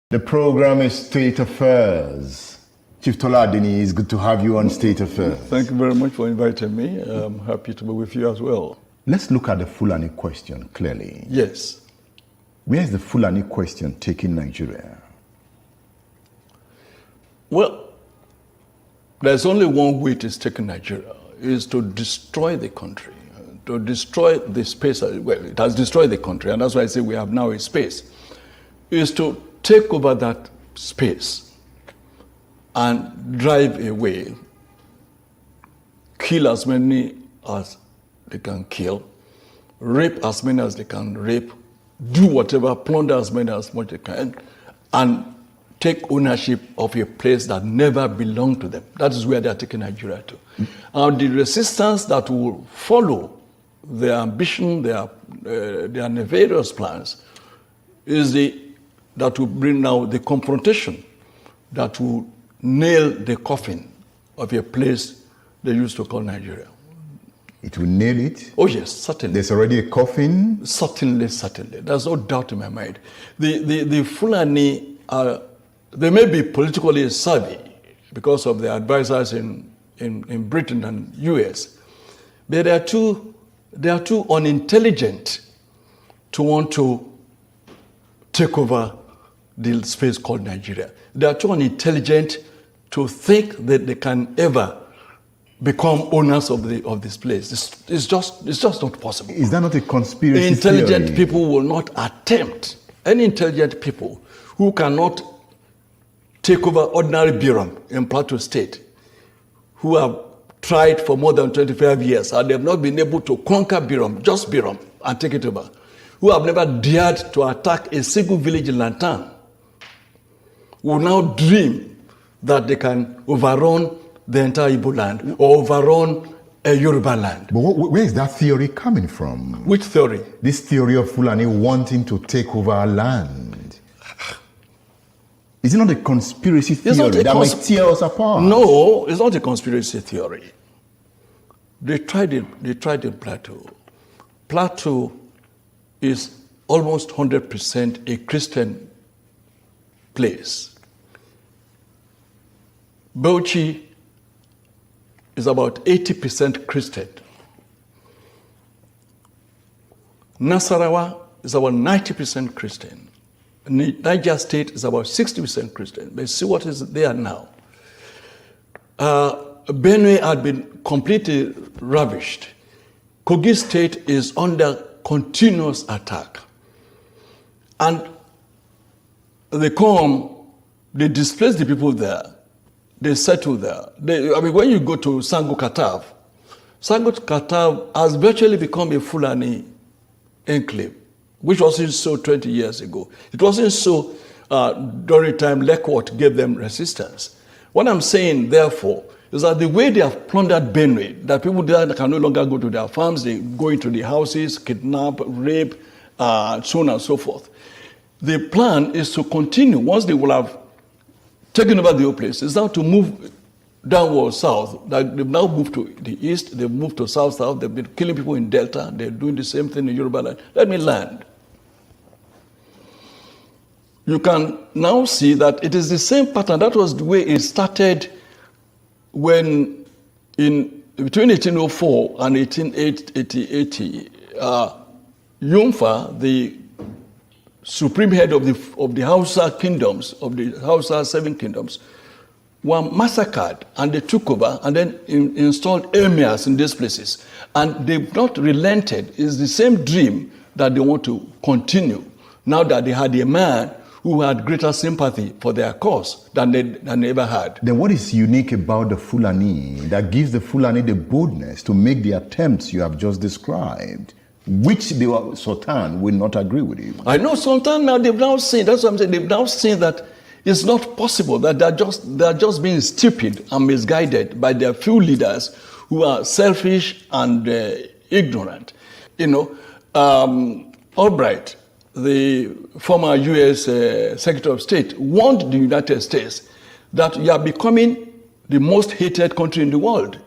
The program is State Affairs. Chief Tola Adeniyi, it's good to have you on State Affairs. Thank you very much for inviting me. I'm happy to be with you as well. Let's look at the Fulani question clearly. Yes. Where is the Fulani question taking Nigeria? Well, there's only one way it is taking Nigeria, is to destroy the country, to destroy the space. Well, it has destroyed the country, and that's why I say we have now a space, is to take over that space and drive away, kill as many as they can kill, rape as many as they can rape, do whatever, plunder as many as much they can, and take ownership of a place that never belonged to them. That is where they are taking Nigeria to. And the resistance that will follow their ambition, their nefarious plans, is that will bring now the confrontation that will nail the coffin of a place they used to call Nigeria. It will nail it? Oh yes, certainly. There's already a coffin? Certainly, certainly. There's no doubt in my mind. The Fulani are, they may be politically savvy because of their advisors in Britain and US, but they are too unintelligent to want to take over the space called Nigeria. They are too unintelligent to think that they can ever become owners of this place. It's just not possible. Is that not a conspiracy Intelligent theory? people will not attempt. Any intelligent people who cannot take over ordinary Biram in Plateau State, who have tried for more than 25 years and they have not been able to conquer Biram, just Biram, and take it over, who have never dared to attack a single village in Lantan, will now dream that they can overrun the entire Igbo land or overrun a Yoruba land. But where is that theory coming from? Which theory? This theory of Fulani wanting to take over our land. Is it not a conspiracy theory that might tear us apart? No, it's not a conspiracy theory. They tried in Plateau. Plateau is almost 100% a Christian place. Bauchi is about 80% Christian. Nasarawa is about 90% Christian. Niger State is about 60% Christian. But see what is there now. Benue had been completely ravished. Kogi State is under continuous attack. And they displace the people there. They settle there. When you go to Sango Katav has virtually become a Fulani enclave, which wasn't so 20 years ago. It wasn't so during the time Lekwot gave them resistance. What I'm saying, therefore, is that the way they have plundered Benue, that people there can no longer go to their farms, they go into the houses, kidnap, rape, so on and so forth. The plan is to continue, once they will have taken over the whole place, is now to move downwards south. They've now moved to the east, they've moved to south, they've been killing people in Delta, they're doing the same thing in Yoruba land. Let me land. You can now see that it is the same pattern. That was the way it started when between 1804 and 1880, Yumfa, the supreme head of the Hausa kingdoms, of the Hausa 7 kingdoms, were massacred, and they took over and then installed emirs in these places. And they've not relented. It's the same dream that they want to continue, now that they had a man who had greater sympathy for their cause than they ever had. Then what is unique about the Fulani that gives the Fulani the boldness to make the attempts you have just described, which the Sultan will not agree with you? I know Sultan now, they've now seen, that's what I'm saying, they've now seen that it's not possible, that they're just being stupid and misguided by their few leaders who are selfish and ignorant. Albright, the former US Secretary of State, warned the United States that you are becoming the most hated country in the world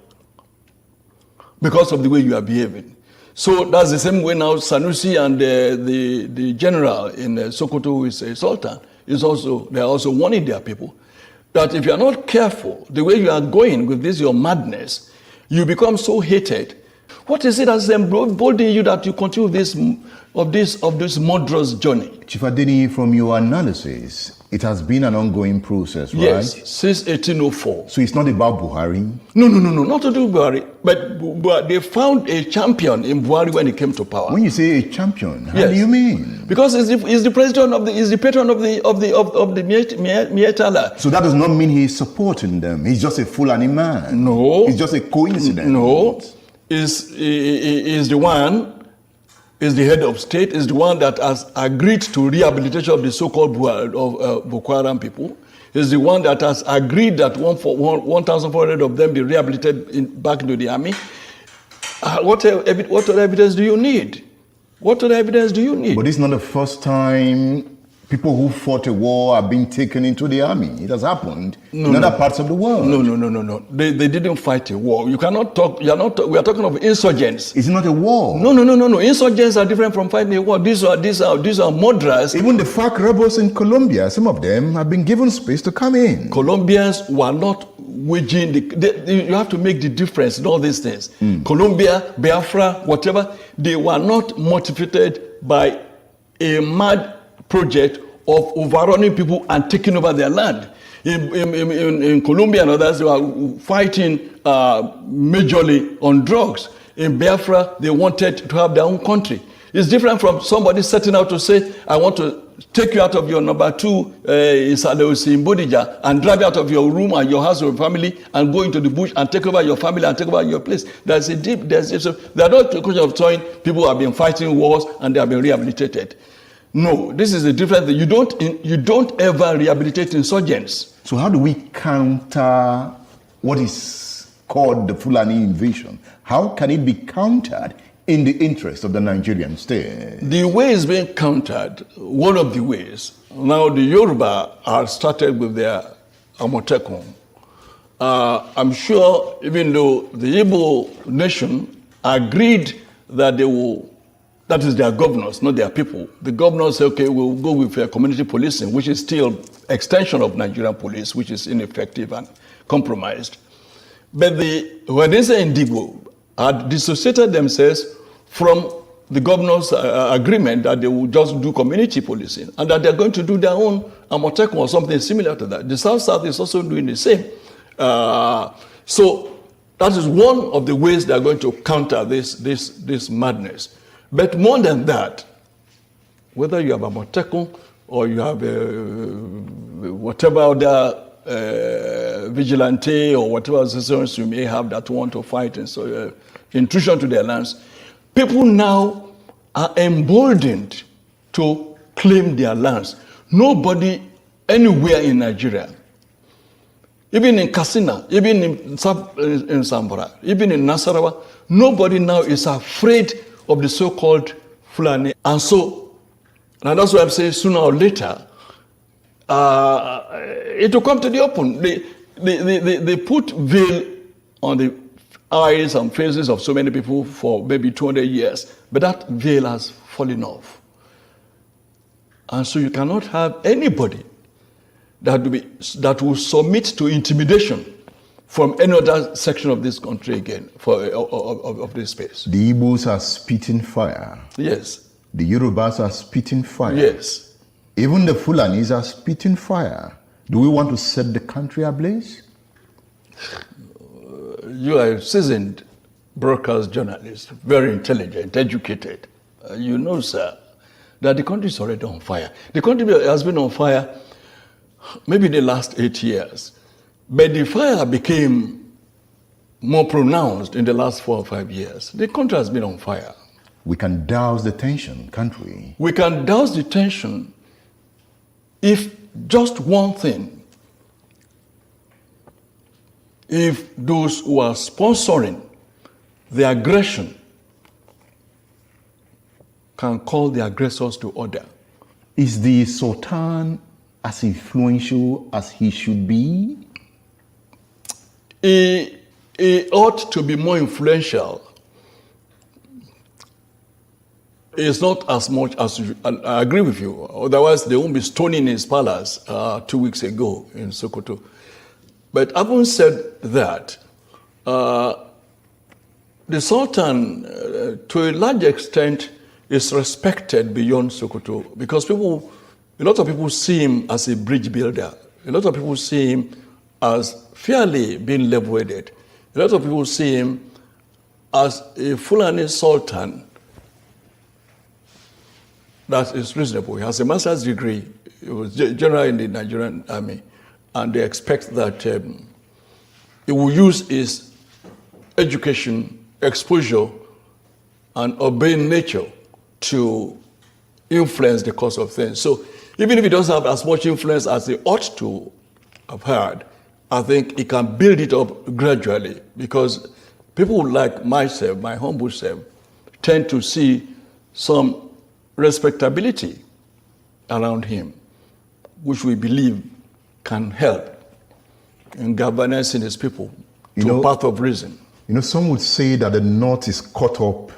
because of the way you are behaving. So that's the same way now Sanusi and the general in Sokoto, who is a sultan, they're also warning their people that if you are not careful, the way you are going with this, your madness, you become so hated. What is it that's emboldening you that you continue this murderous journey? Chief Adeniyi, from your analysis, it has been an ongoing process, right? Yes, since 1804. So it's not about Buhari? No, not to do with Buhari. But they found a champion in Buhari when he came to power. When you say a champion, how Yes. do you mean? Because he's the president of he's the patron of the Mietala. So that does not mean he's supporting them. He's just a Fulani man. No. It's just a coincidence. No. Is the head of state, is the one that has agreed to rehabilitation of the so-called Boko Haram people, is the one that has agreed that 1,400 of them be rehabilitated back into the army. What other evidence do you need? What other evidence do you need? But this is not the first time people who fought a war are being taken into the army. It has happened in other parts of the world. No. They didn't fight a war. You cannot talk. We are talking of insurgents. It's not a war. No. Insurgents are different from fighting a war. These are murderers. Even the FARC rebels in Colombia, some of them have been given space to come in. Colombians were not waging you have to make the difference in all these things. Colombia, Biafra, whatever, they were not motivated by a mad project of overrunning people and taking over their land. In Colombia and others, they were fighting majorly on drugs. In Biafra, they wanted to have their own country. It's different from somebody setting out to say, I want to take you out of your number 2 in Bodija and drive you out of your room and your house or your family and go into the bush and take over your family and take over your place. There are not a question of saying people have been fighting wars and they have been rehabilitated. No, this is a different thing. You don't ever rehabilitate insurgents. So how do we counter what is called the Fulani invasion? How can it be countered in the interest of the Nigerian state? The way it's being countered, one of the ways, now the Yoruba are started with their Amotekun. I'm sure even though the Igbo nation agreed that they will, that is their governors, not their people. The governors say, okay, we'll go with community policing, which is still extension of Nigerian police, which is ineffective and compromised. But when they say Indigo, had dissociated themselves from the governors' agreement that they will just do community policing and that they're going to do their own Amotekun or something similar to that. The South is also doing the same. So that is one of the ways they're going to counter this madness. But more than that, whether you have a Amotekun or you have whatever other vigilante or whatever associations you may have that want to fight and so intrusion to their lands, people now are emboldened to claim their lands. Nobody anywhere in Nigeria, even in Katsina, even in Zamfara, even in Nasarawa, nobody now is afraid of the so-called Fulani. And that's why I'm saying sooner or later, it will come to the open. They put veil on the eyes and faces of so many people for maybe 200 years, but that veil has fallen off. And so you cannot have anybody that will submit to intimidation from any other section of this country again, of this space. The Igbos are spitting fire. Yes. The Yorubas are spitting fire. Yes. Even the Fulanis are spitting fire. Do we want to set the country ablaze? You are a seasoned broadcast journalist, very intelligent, educated. You know, sir, that the country is already on fire. The country has been on fire maybe the last 8 years. But the fire became more pronounced in the last 4 or 5 years. The country has been on fire. We can douse the tension, can't we? We can douse the tension if just one thing, if those who are sponsoring the aggression can call the aggressors to order. Is the Sultan as influential as he should be? He ought to be more influential it's not as much as I agree with you. Otherwise, they won't be stoning his palace 2 weeks ago in Sokoto. But having said that, the Sultan, to a large extent, is respected beyond Sokoto because a lot of people see him as a bridge builder. A lot of people see him as fairly being level-headed. A lot of people see him as a Fulani Sultan that is reasonable. He has a master's degree. He was general in the Nigerian army. And they expect that he will use his education, exposure, and obeying nature to influence the course of things. So even if he doesn't have as much influence as he ought to have had, I think he can build it up gradually because people like myself, my humble self, tend to see some respectability around him, which we believe can help in galvanizing his people to a path of reason. Some would say that the North is caught up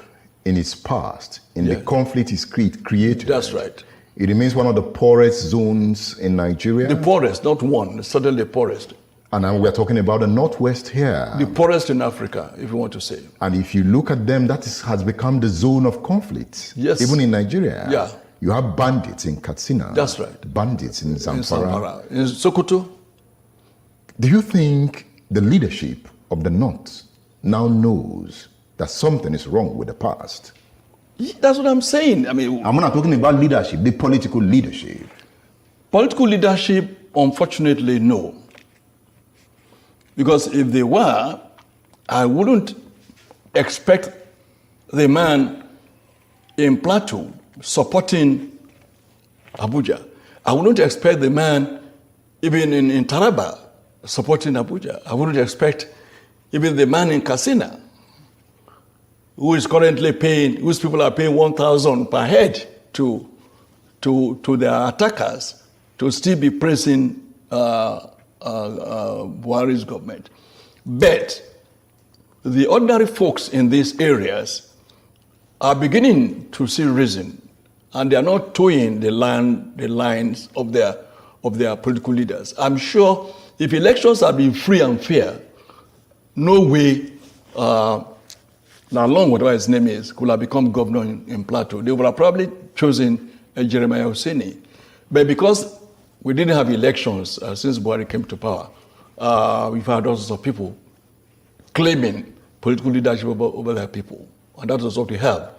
in its past, in the conflict it's created. That's right. It remains one of the poorest zones in Nigeria. The poorest, not one, certainly the poorest. And we're talking about the Northwest here. The poorest in Africa, if you want to say. And if you look at them, has become the zone of conflict. Yes. Even in Nigeria. Yeah. You have bandits in Katsina. That's right. Bandits in Zamfara. In Sokoto. Do you think the leadership of the North now knows that something is wrong with the past? That's what I'm saying. I mean, I'm not talking about leadership, the political leadership. Political leadership, unfortunately, no. Because if they were, I wouldn't expect the man in Plateau supporting Abuja. I wouldn't expect the man even in Taraba supporting Abuja. I wouldn't expect even the man in Katsina, who is currently whose people are paying 1,000 per head to their attackers, to still be praising Buhari's government. But the ordinary folks in these areas are beginning to see reason, and they are not towing the lines of their political leaders. I'm sure if elections had been free and fair, no way Lalong, whatever his name is, could have become governor in Plateau. They would have probably chosen Jeremiah Hosseini. But because we didn't have elections since Buhari came to power, we've had all sorts of people claiming political leadership over their people. And that was what we have.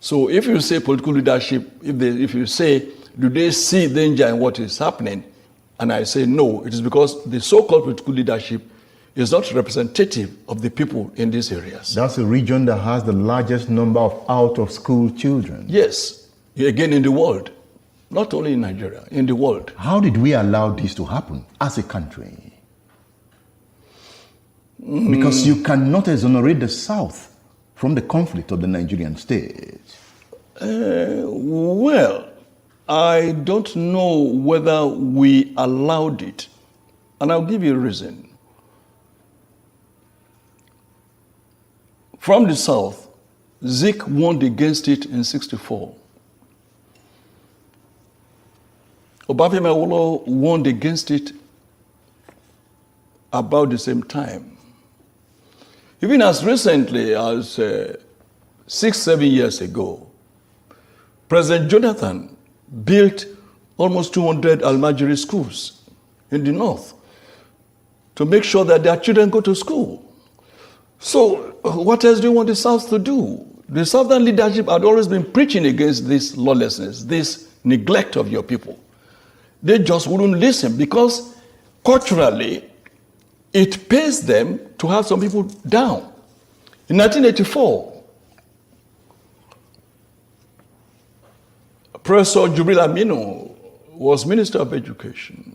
So if you say political leadership, if you say, do they see danger in what is happening? And I say no, it is because the so-called political leadership is not representative of the people in these areas. That's a region that has the largest number of out-of-school children. Yes, again in the world. Not only in Nigeria, in the world. How did we allow this to happen as a country? Because you cannot exonerate the South from the conflict of the Nigerian state. Well, I don't know whether we allowed it. And I'll give you a reason. From the South, Zik won against it in 1964. Obafemi Awolowo won against it about the same time. Even as recently as 6-7 years ago, President Jonathan built almost 200 Almajiri schools in the north to make sure that their children go to school. So what else do you want the South to do? The Southern leadership had always been preaching against this lawlessness, this neglect of your people. They just wouldn't listen because culturally, it pays them to have some people down. In 1984, Professor Jubril Aminu was Minister of Education.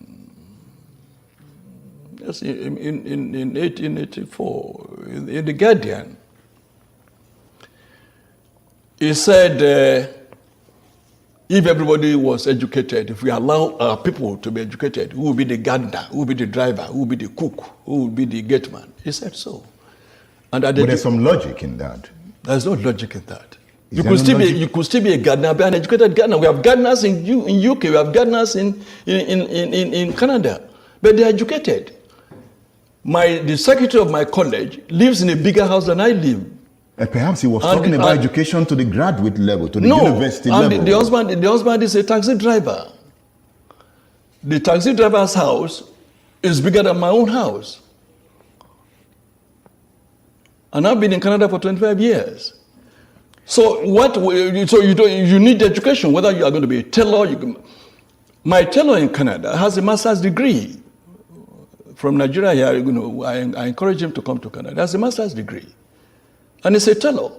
Yes, in 1884, in The Guardian. He said, if everybody was educated, if we allow our people to be educated, who will be the gardener, who will be the driver, who will be the cook, who will be the gateman? He said so. And but there's some logic in that. There's no logic in that. You could still be a gardener, be an educated gardener. We have gardeners in UK, we have gardeners in Canada, but they're educated. The secretary of my college lives in a bigger house than I live. And perhaps he was talking about education to the graduate level, to the university level. The husband is a taxi driver. The taxi driver's house is bigger than my own house. And I've been in Canada for 25 years. So you need education, whether you are going to be a tailor. My tailor in Canada has a master's degree. From Nigeria here, I encourage him to come to Canada. He has a master's degree. And he's a tailor.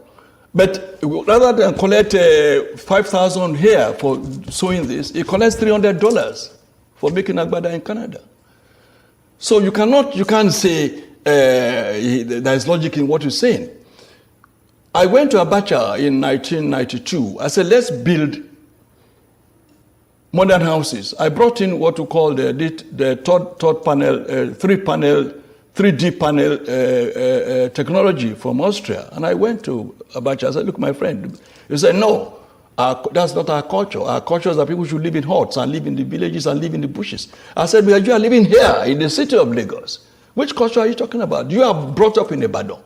But rather than collect $5,000 here for sewing this, he collects $300 for making agbada in Canada. So you can't say there's logic in what you're saying. I went to Abacha in 1992. I said, let's build modern houses. I brought in what we call the third panel, 3D panel technology from Austria. And I went to Abacha. I said, look, my friend. He said, no, that's not our culture. Our culture is that people should live in huts and live in the villages and live in the bushes. I said, but you are living here in the city of Lagos. Which culture are you talking about? You are brought up in Ibadan.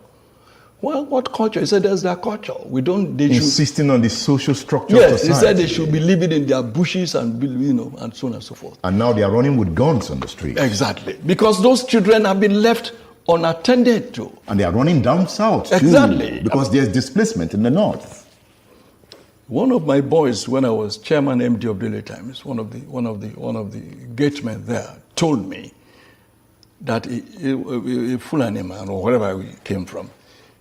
Well, what culture? He said, that's their culture. Insisting on the social structure of society. He said they should be living in their bushes and, and so on and so forth. And now they are running with guns on the street. Exactly. Because those children have been left unattended to. And they are running down south, exactly. Too, because there's displacement in the north. One of my boys, when I was chairman MD of Daily Times, one of the gatemen there told me that a Fulani man, or wherever he came from,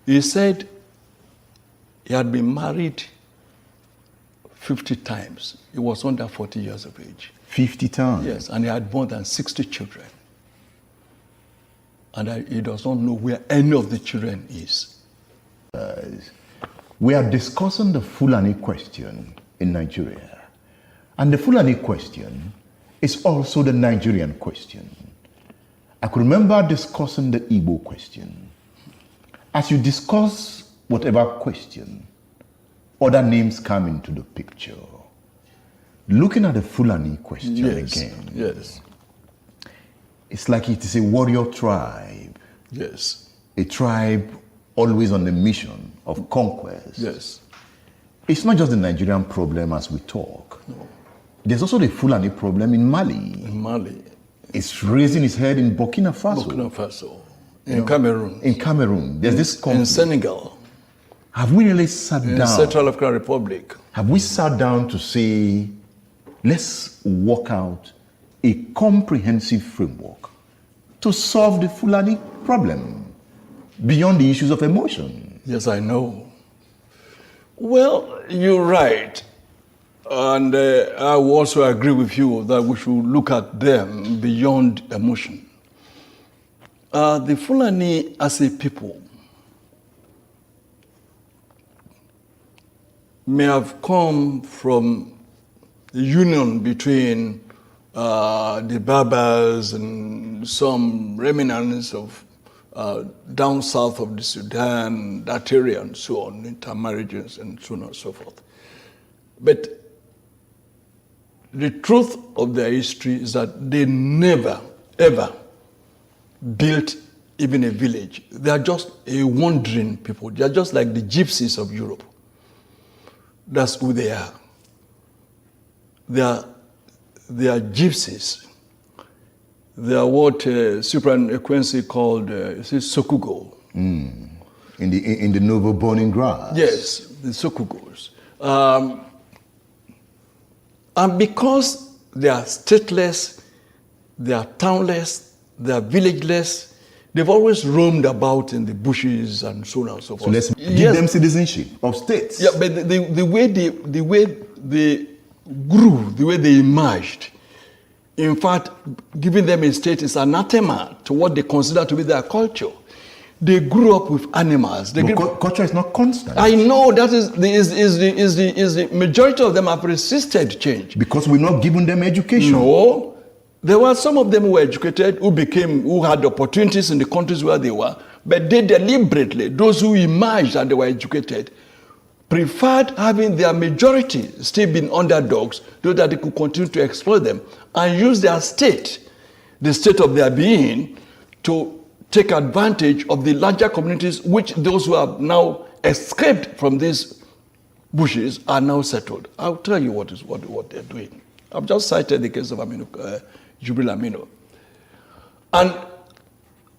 he said he had been married 50 times. He was under 40 years of age. 50 times? Yes, and he had more than 60 children. And he does not know where any of the children is. We are discussing the Fulani question in Nigeria. And the Fulani question is also the Nigerian question. I could remember discussing the Igbo question. As you discuss whatever question, other names come into the picture. Looking at the Fulani question again. Yes. It's like it is a warrior tribe. Yes. A tribe always on the mission of conquest. Yes. It's not just the Nigerian problem as we talk. No. There's also the Fulani problem in Mali. In Mali. It's raising its head in Burkina Faso. Burkina Faso. In Cameroon. In Cameroon. There's this conflict. In Senegal. Have we really sat down? In Central African Republic. Have we sat down to say, let's work out a comprehensive framework to solve the Fulani problem beyond the issues of emotion? Yes, I know. Well, you're right. And I will also agree with you that we should look at them beyond emotion. The Fulani as a people may have come from the union between the Berbers and some remnants of down south of the Sudan, that area and so on, intermarriages and so on and so forth. But the truth of their history is that they never, ever built even a village. They are just a wandering people. They are just like the gypsies of Europe. That's who they are. They are gypsies. They are what Cyprian Ekwensi called Sokugo. In the novel Born in Grass. Yes, the Sokugos. And because they are stateless, they are townless, they are villageless, they've always roamed about in the bushes and so on and so forth. So let's give them citizenship of states. Yeah, but the way they grew, the way they emerged, in fact, giving them a state is anathema to what they consider to be their culture. They grew up with animals. Culture is not constant. I know that is the majority of them have resisted change. Because we're not giving them education. No. There were some of them who were educated, who had opportunities in the countries where they were, but they deliberately, those who emerged and they were educated, preferred having their majority still being underdogs so that they could continue to exploit them and use their state, the state of their being, to take advantage of the larger communities which those who have now escaped from these bushes are now settled. I'll tell you what they're doing. I've just cited the case of Jubril Aminu. And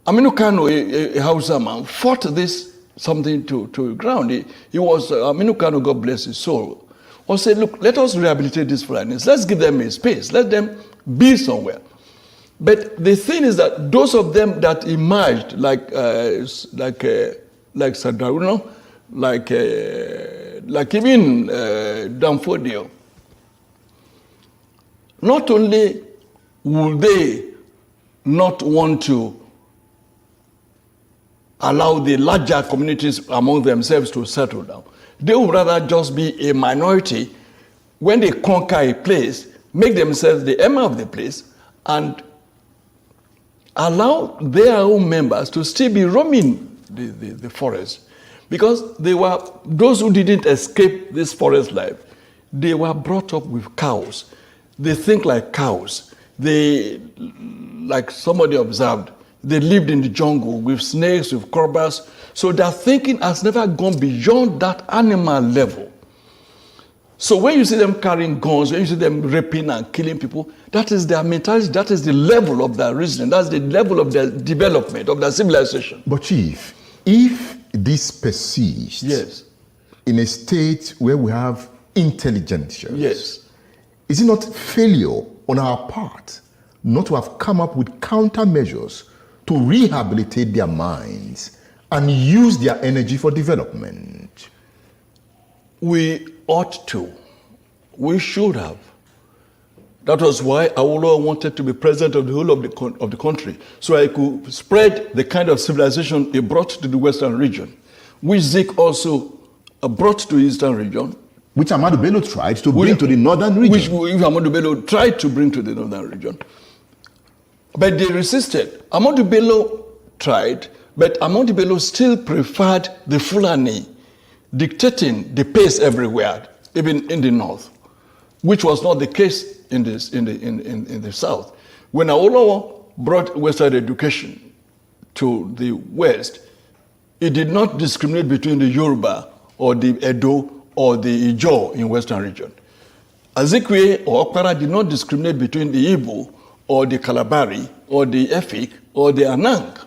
Aminu Kano, a Hausa man, fought this something to ground. He was, Aminu Kano, God bless his soul, or said, look, let us rehabilitate these Fulanis. Let's give them a space. Let them be somewhere. But the thing is that those of them that emerged, like Sadarino, like even Danfodio, not only will they not want to allow the larger communities among themselves to settle down, they would rather just be a minority. When they conquer a place, make themselves the emir of the place and allow their own members to still be roaming the forest. Because they were, those who didn't escape this forest life, they were brought up with cows. They think like cows. They, like somebody observed, they lived in the jungle with snakes, with cobras. So their thinking has never gone beyond that animal level. So when you see them carrying guns, when you see them raping and killing people, that is their mentality, that is the level of their reasoning, that's the level of their development, of their civilization. But Chief, if this persists yes, in a state where we have intelligentsia, yes, is it not failure on our part not to have come up with countermeasures to rehabilitate their minds and use their energy for development? We ought to. We should have. That was why Awolowo wanted to be president of the whole of the country, so I could spread the kind of civilization he brought to the Western region, which Zik also brought to the Eastern region. Which Ahmadu Bello tried to bring to the Northern region. Which Ahmadu Bello tried to bring to the Northern region. But they resisted. Ahmadu Bello tried, but Ahmadu Bello still preferred the Fulani dictating the pace everywhere, even in the north, which was not the case in the south. When Awolowo brought Western education to the west, it did not discriminate between the Yoruba or the Edo or the Ijaw in Western region. Azikwe or Okpara did not discriminate between the Igbo or the Kalabari or the Efik or the Anang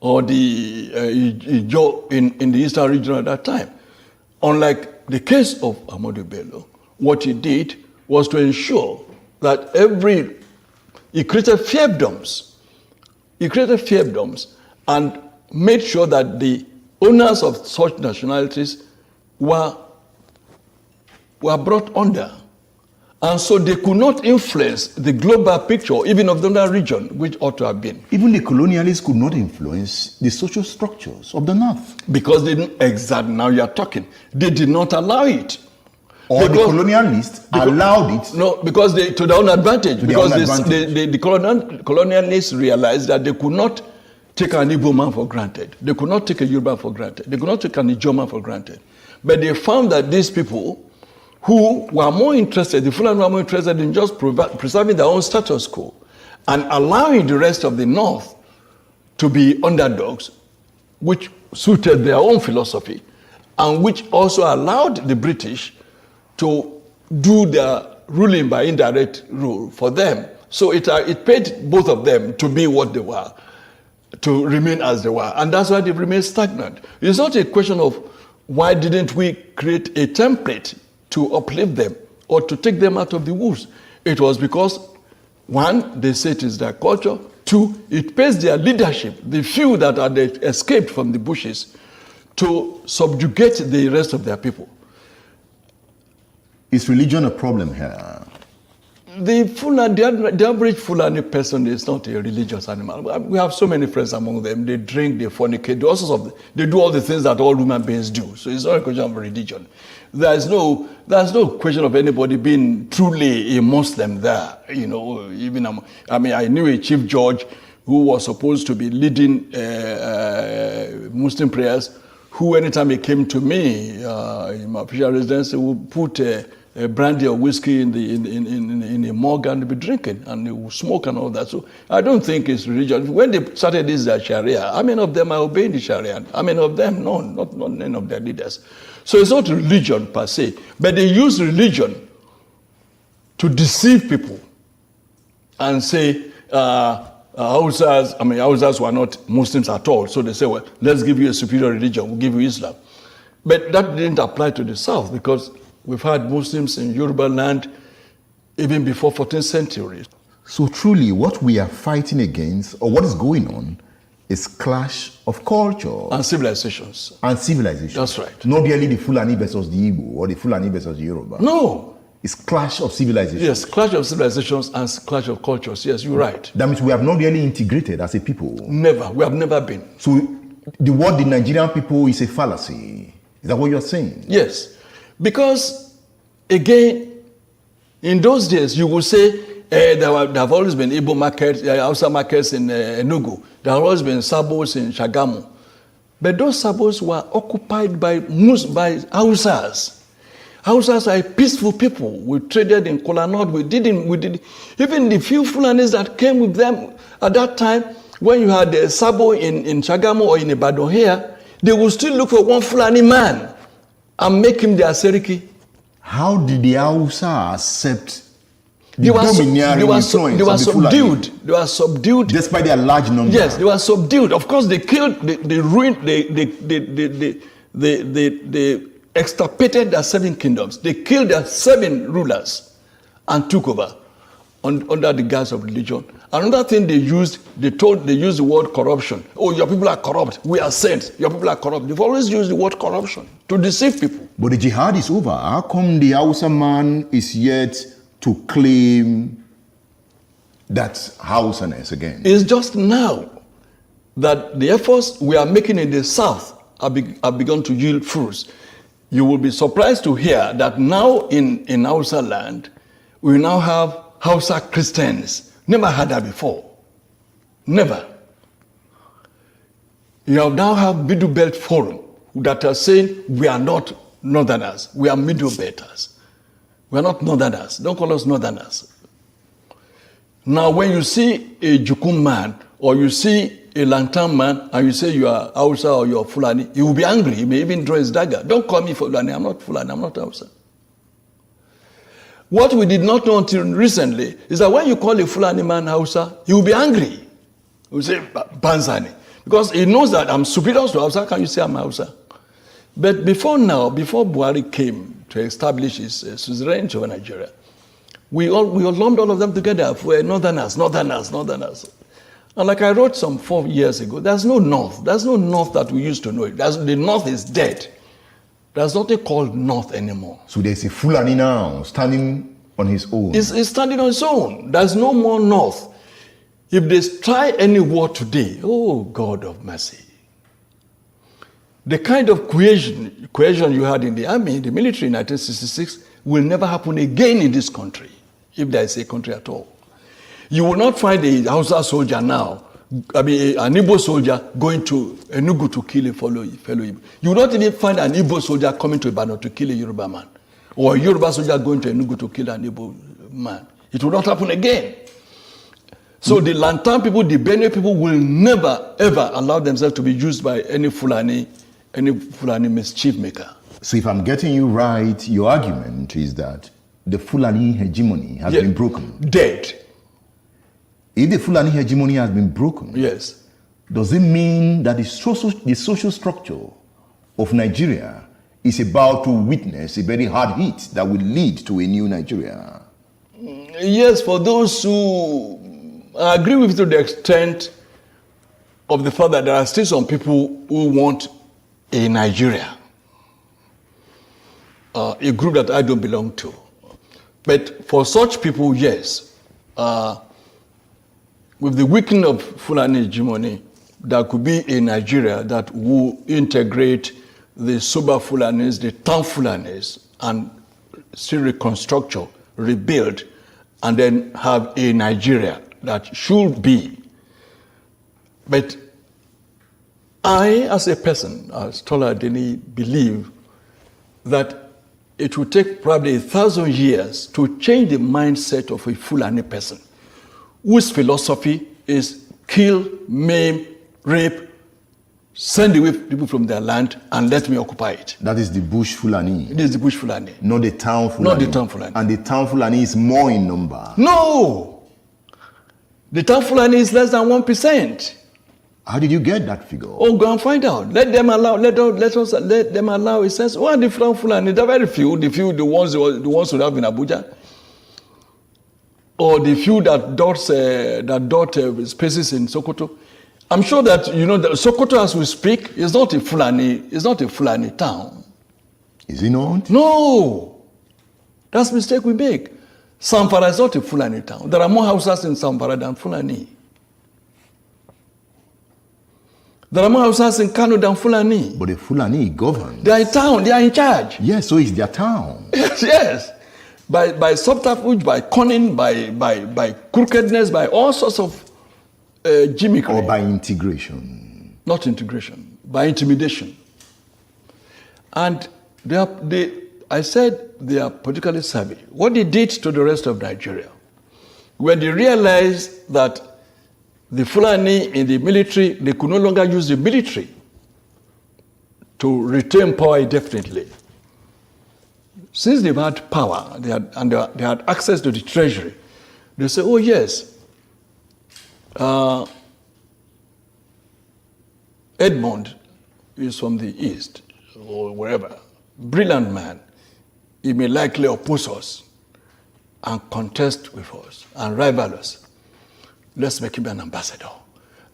or the Ijaw in the Eastern region at that time. Unlike the case of Ahmadu Bello, what he did was to ensure that he created fiefdoms. He created fiefdoms and made sure that the owners of such nationalities were brought under. And so they could not influence the global picture, even of the Northern region, which ought to have been. Even the colonialists could not influence the social structures of the North. Because they didn't, exactly, now you are talking, they did not allow it. Or the colonialists allowed it. No, because to their own advantage. The colonialists realized that they could not take an Igbo man for granted. They could not take a Yoruba for granted. They could not take an Ijaw man for granted. But they found that these people who were more interested, the Fulani were more interested in just preserving their own status quo and allowing the rest of the North to be underdogs, which suited their own philosophy, and which also allowed the British to do their ruling by indirect rule for them. So it paid both of them to be what they were, to remain as they were. And that's why they've remained stagnant. It's not a question of why didn't we create a template to uplift them or to take them out of the woods. It was because, one, they say it is their culture. Two, it pays their leadership, the few that had escaped from the bushes, to subjugate the rest of their people. Is religion a problem here? The average Fulani person is not a religious animal. We have so many friends among them. They drink, they fornicate, they do all the things that all human beings do. So it's not a question of religion. There's no question of anybody being truly a Muslim there. You know, even I knew a chief judge who was supposed to be leading Muslim prayers, who, anytime he came to me in my official residence, would put a brandy or whiskey in a mug and be drinking, and he would smoke and all that. So I don't think it's religion. When they started this Sharia, how many of them are obeying the Sharia? How many of them? No, not none of their leaders. So it's not religion per se, but they use religion to deceive people and say, Hausas were not Muslims at all. So they say, well, let's give you a superior religion, we'll give you Islam. But that didn't apply to the South, because we've had Muslims in Yoruba land even before 14th century. So truly, what we are fighting against, or what is going on, is clash of culture. And civilizations. And civilization. That's right. Not really the Fulani versus the Igbo, or the Fulani versus the Yoruba. No. It's clash of civilizations. Yes, clash of civilizations and clash of cultures. Yes, you're right. That means we have not really integrated as a people. Never. We have never been. So the word the Nigerian people is a fallacy. Is that what you're saying? Yes. Because, again, in those days, you would say there have always been Igbo markets, Hausa markets in Enugu. There have always been Sabos in Shagamu. But those Sabos were occupied by Hausas. Hausas are peaceful people. We traded in Kola North. We did even the few Fulanis that came with them at that time, when you had a Sabo in Shagamu or in Ibadan here, they would still look for one Fulani man and make him their Seriki. How did the Hausa accept the domineering influence of the Fulani? They were subdued. Despite their large number. Yes, they were subdued. Of course, they killed, they ruined, they extirpated their 7 kingdoms. They killed their 7 rulers and took over under the guise of religion. Another thing they used the word corruption. Oh, your people are corrupt. We are saints. Your people are corrupt. They've always used the word corruption to deceive people. But the jihad is over. How come the Hausa man is yet to claim that Hausaness again? It's just now that the efforts we are making in the South have begun to yield fruits. You will be surprised to hear that now in Hausa land, we now have Hausa Christians. Never had that before. Never. You now have Middle Belt Forum that are saying we are not Northerners, we are Middle Belters. We are not Northerners. Don't call us Northerners. Now, when you see a Jukum man or you see a Lantan man and you say you are Hausa or you are Fulani, he will be angry. He may even draw his dagger. Don't call me Fulani. I'm not Fulani. I'm not Hausa. What we did not know until recently is that when you call a Fulani man Hausa, he will be angry. He will say Banzani. Because he knows that I'm superior to Hausa. How can you say I'm Hausa? But before Buhari came to establish his suzerainty over Nigeria, we all lumped all of them together for Northerners. And like I wrote some 4 years ago, there's no North. There's no North that we used to know. The North is dead. There's nothing called North anymore. So there's a Fulani now standing on his own. He's standing on his own. There's no more North. If they try any war today, oh God of mercy. The kind of cohesion you had in the army, the military in 1966, will never happen again in this country, if there is a country at all. You will not find a Hausa soldier now, an Igbo soldier going to Enugu to kill a fellow Igbo. You will not even find an Igbo soldier coming to Ibadan to kill a Yoruba man, or a Yoruba soldier going to Enugu to kill an Igbo man. It will not happen again. So the Lantan people, the Benue people will never, ever allow themselves to be used by any Fulani mischief maker. So if I'm getting you right, your argument is that the Fulani hegemony has been broken. Dead. If the Fulani hegemony has been broken, yes, does it mean that the social structure of Nigeria is about to witness a very hard hit that will lead to a new Nigeria? Yes, for those who agree with you to the extent of the fact that there are still some people who want a Nigeria, a group that I don't belong to. But for such people, yes, with the weakening of Fulani hegemony, there could be a Nigeria that will integrate the Soba Fulanis, the town Fulanis, and still reconstruct, rebuild, and then have a Nigeria that should be. But I, as a person, as Tola Adeniyi, believe that it will take probably 1,000 years to change the mindset of a Fulani person whose philosophy is kill, maim, rape, send away people from their land and let me occupy it. That is the bush Fulani. It is the bush Fulani. Not the town Fulani. Not the town Fulani. And the town Fulani is more in number. No! The town Fulani is less than 1%. How did you get that figure? Oh, go and find out. Let them allow a sense. Who are the town Fulani? There are very few. The ones who have in Abuja. Or the few that dot spaces in Sokoto. I'm sure that you know that Sokoto, as we speak, is not a Fulani town. Is it not? No, that's a mistake we make. Zamfara is not a Fulani town. There are more houses in Zamfara than Fulani. There are more houses in Kano than Fulani. But the Fulani govern. They are in town. They are in charge. Yes, so it's their town. Yes. By subterfuge, by cunning, by crookedness, by all sorts of gimmickry. Or by integration. Not integration, by intimidation. And I said they are politically savvy. What they did to the rest of Nigeria, when they realized that the Fulani in the military, they could no longer use the military to retain power indefinitely. Since they've had power, they had access to the treasury, they say, oh yes, Edmund is from the east, or wherever, brilliant man. He may likely oppose us and contest with us and rival us. Let's make him an ambassador.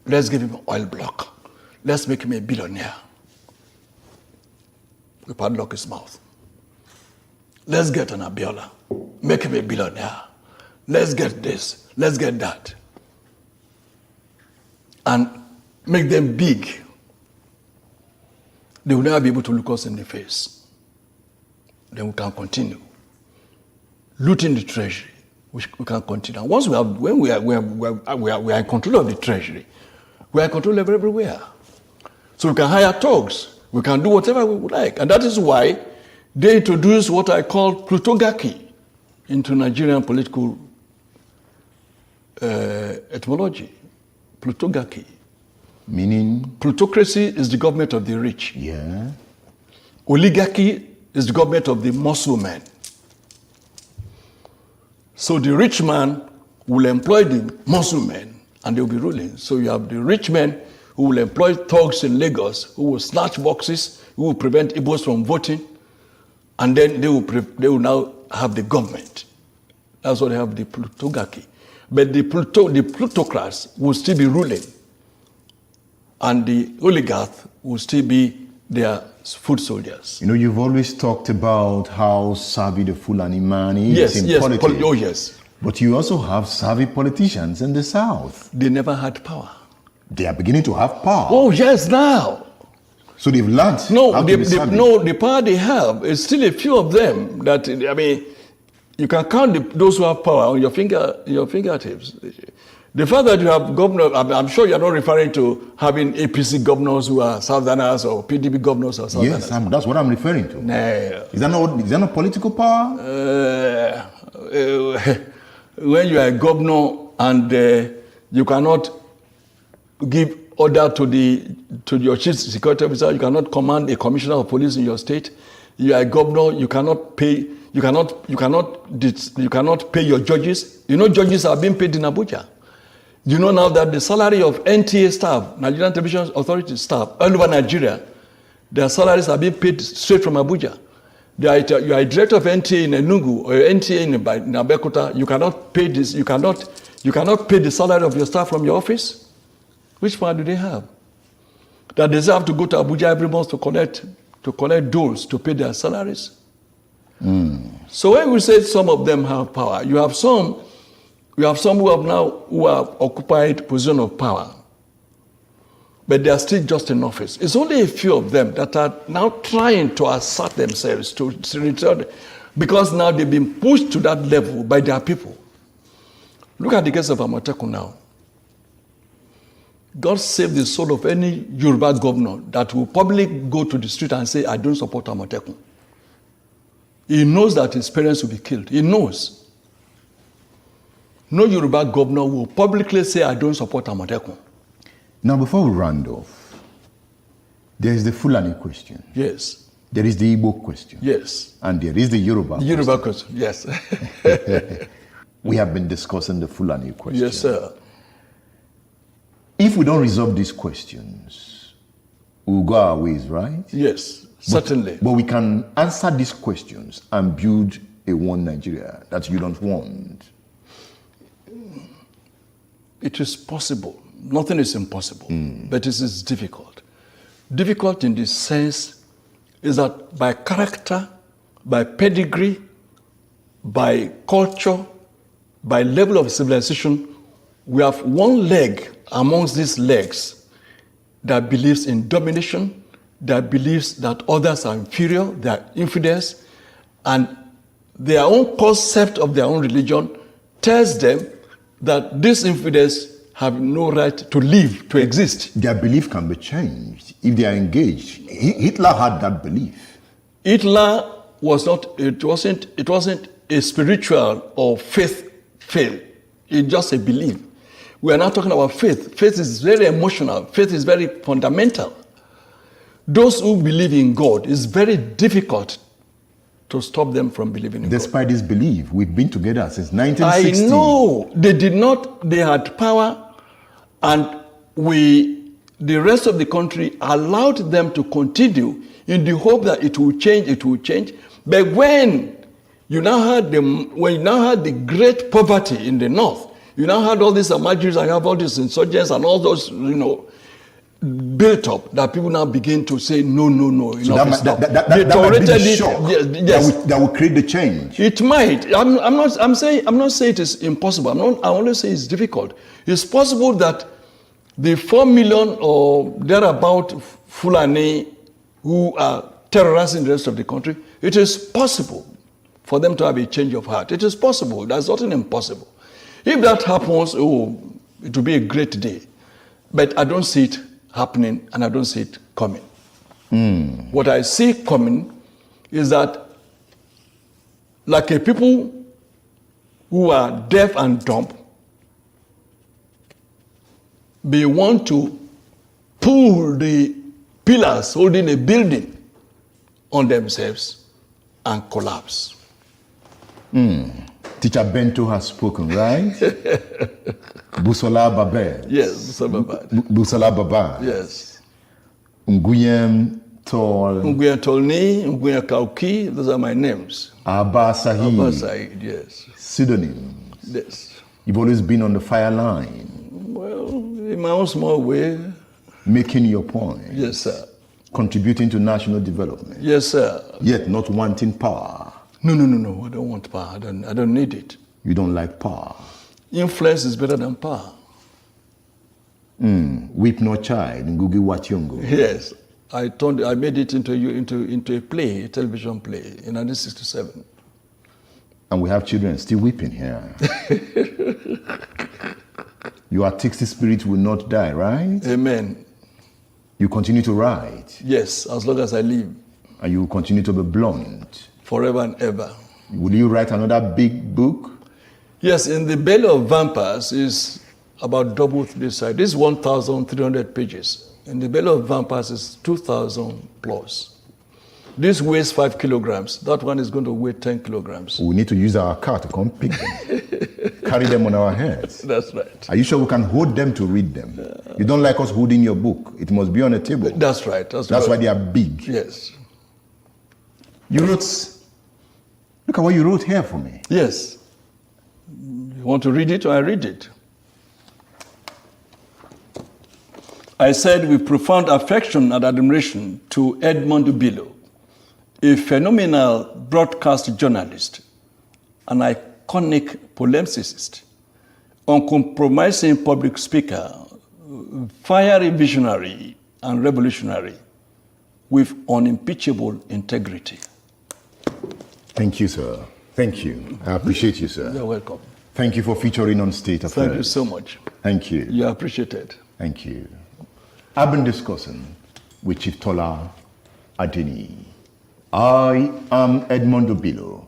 Let's give him an oil block. Let's make him a billionaire. We padlock his mouth. Let's get an Abiola. Make him a billionaire. Let's get this. Let's get that. And make them big. They will never be able to look us in the face. Then we can continue. Looting the treasury, we can continue. And once when we are in control of the treasury, we are in control of everywhere. So we can hire thugs. We can do whatever we would like. And that is why they introduced what I call plutocracy into Nigerian political etymology. Plutocracy. Meaning? Plutocracy is the government of the rich. Yeah. Oligarchy is the government of the muscle men. So the rich man will employ the muscle men and they'll be ruling. So you have the rich men who will employ thugs in Lagos, who will snatch boxes, who will prevent Igbos from voting, and then they will now have the government. That's what they have, the plutocracy. But the plutocrats will still be ruling, and the oligarchs will still be their foot soldiers. You know, you've always talked about how savvy the Fulani man is in politics. Oh yes. But you also have savvy politicians in the South. They never had power. They are beginning to have power. Oh yes, now. So they've learned how to be savvy. No, the power they have is still a few of them that, I mean, you can count those who have power on your fingertips. The fact that you have governors, I'm sure you're not referring to having APC governors who are Southerners or PDP governors or Southerners. Yes, that's what I'm referring to. No. Is that not political power? When you are a governor and you cannot give order to your chief security officer, you cannot command a commissioner of police in your state. You are a governor, you cannot pay your judges. You know, judges are being paid in Abuja. You know now that the salary of NTA staff, Nigerian Television Authority staff, all over Nigeria, their salaries are being paid straight from Abuja. You are a director of NTA in Enugu or NTA in Abeokuta. You cannot pay this. You cannot pay the salary of your staff from your office. Which power do they have? That they have to go to Abuja every month to collect dues to pay their salaries. So when we say some of them have power, you have some who have occupied position of power, but they are still just in office. It's only a few of them that are now trying to assert themselves to return, because now they've been pushed to that level by their people. Look at the case of Amotekun now. God save the soul of any Yoruba governor that will publicly go to the street and say, I don't support Amotekun. He knows that his parents will be killed. He knows. No Yoruba governor will publicly say, I don't support Amotekun. Now, before we round off, there is the Fulani question. Yes. There is the Igbo question. Yes. And there is the Yoruba question. Yoruba question, yes. We have been discussing the Fulani question. Yes, sir. If we don't resolve these questions, we'll go our ways, right? Yes, certainly. But we can answer these questions and build a one Nigeria that you don't want. It is possible. Nothing is impossible, but it is difficult. Difficult in the sense is that by character, by pedigree, by culture, by level of civilization, we have one leg amongst these legs that believes in domination, that believes that others are inferior, they are infidels, and their own concept of their own religion tells them that these infidels have no right to live, to exist. Their belief can be changed if they are engaged. Hitler had that belief. Hitler was not, it wasn't a spiritual or faith. It's just a belief. We are not talking about faith. Faith is very emotional. Faith is very fundamental. Those who believe in God, it's very difficult to stop them from believing in Despite God. this belief, we've been together since 1960. I know. They did not, they had power, and the rest of the country allowed them to continue in the hope that it will change. But when you now had the great poverty in the north, you now had all these Amajiris and have all these insurgents and all those, built up, that people now begin to say, no. So that might be the shock that will create the change. It might. I'm not saying it is impossible. I only say it's difficult. It's possible that the 4 million or thereabout Fulani who are terrorizing the rest of the country, it is possible for them to have a change of heart. It is possible. There's nothing impossible. If that happens, it will be a great day. But I don't see it happening, and I don't see it coming. What I see coming is that, like a people who are deaf and dumb, they want to pull the pillars holding a building on themselves and collapse. Teacher Bento has spoken, right? Busola Babel. Yes, Busola Babel. Busola Babel. Yes. Nguyem Tol. Nguyem Tolni, Nguyem Kauki, those are my names. Abba Sahid. Abba Sahid, yes. Pseudonyms. Yes. You've always been on the fire line. Well, in my own small way. Making your point. Yes, sir. Contributing to national development. Yes, sir. Yet not wanting power. No. I don't want power. I don't need it. You don't like power. Influence is better than power. Weep no child, Ngugi Watyongo. Yes. I made it into a play, a television play in 1967. And we have children still weeping here. Your artistic spirit will not die, right? Amen. You continue to write. Yes, as long as I live. And you will continue to be blunt. Forever and ever. Will you write another big book? Yes, in the Belly of Vampires is about double this size. This is 1,300 pages. In the Belly of Vampires is 2,000 plus. This weighs 5 kilograms. That one is going to weigh 10 kilograms. We need to use our car to come pick them. Carry them on our heads. That's right. Are you sure we can hold them to read them? You don't like us holding your book. It must be on a table. That's right. That's why they are big. Yes. You wrote, look at what you wrote here for me. Yes. You want to read it, or I read it? I said with profound affection and admiration to Edmund Obilo, a phenomenal broadcast journalist, an iconic polemicist, uncompromising public speaker, fiery visionary and revolutionary, with unimpeachable integrity. Thank you, sir. Thank you. I appreciate you, sir. You're welcome. Thank you for featuring on State Affairs. Thank you so much. Thank you. You're appreciated. Thank you. I've been discussing with Chief Tola Adeniyi. I am Edmund Obilo,